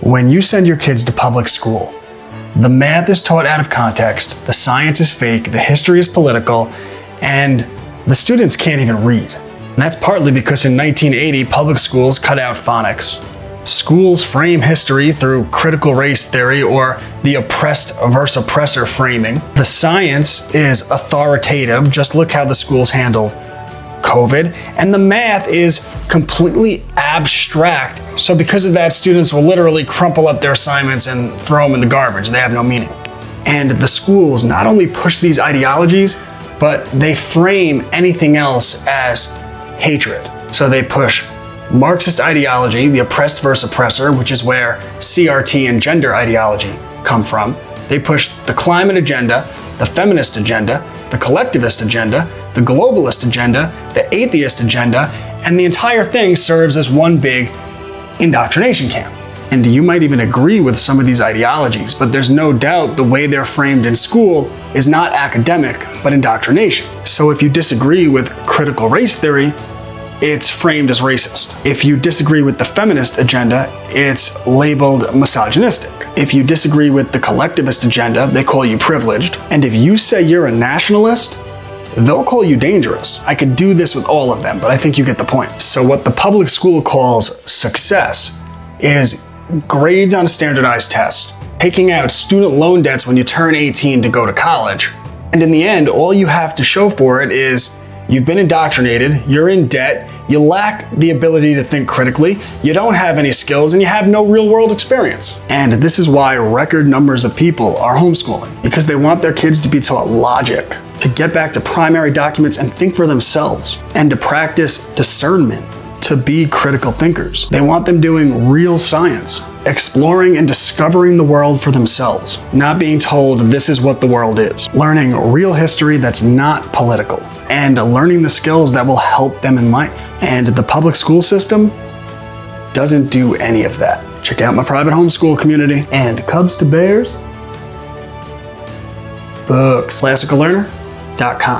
When you send your kids to public school, the math is taught out of context, the science is fake, the history is political, and the students can't even read. And that's partly because in 1980, public schools cut out phonics. Schools frame history through critical race theory or the oppressed versus oppressor framing. The science is authoritative, just look how the schools handled COVID, and the math is completely abstract. So because of that, students will literally crumple up their assignments and throw them in the garbage. They have no meaning. And the schools not only push these ideologies, but they frame anything else as hatred. So they push Marxist ideology, the oppressed versus oppressor, which is where CRT and gender ideology come from. They push the climate agenda, the feminist agenda, the collectivist agenda, the globalist agenda, the atheist agenda, and the entire thing serves as one big indoctrination camp. And you might even agree with some of these ideologies, but there's no doubt the way they're framed in school is not academic, but indoctrination. So if you disagree with critical race theory, it's framed as racist. If you disagree with the feminist agenda, it's labeled misogynistic. If you disagree with the collectivist agenda, they call you privileged. And if you say you're a nationalist, they'll call you dangerous. I could do this with all of them, but I think you get the point. So what the public school calls success is grades on a standardized test, taking out student loan debts when you turn 18 to go to college. And in the end, all you have to show for it is you've been indoctrinated, you're in debt, you lack the ability to think critically, you don't have any skills, and you have no real-world experience. And this is why record numbers of people are homeschooling, because they want their kids to be taught logic, to get back to primary documents and think for themselves, and to practice discernment, to be critical thinkers. They want them doing real science, exploring and discovering the world for themselves, not being told this is what the world is, learning real history that's not political, and learning the skills that will help them in life. And the public school system doesn't do any of that. Check out my private homeschool community. And Cubs to Bears, books. ClassicalLearner.com.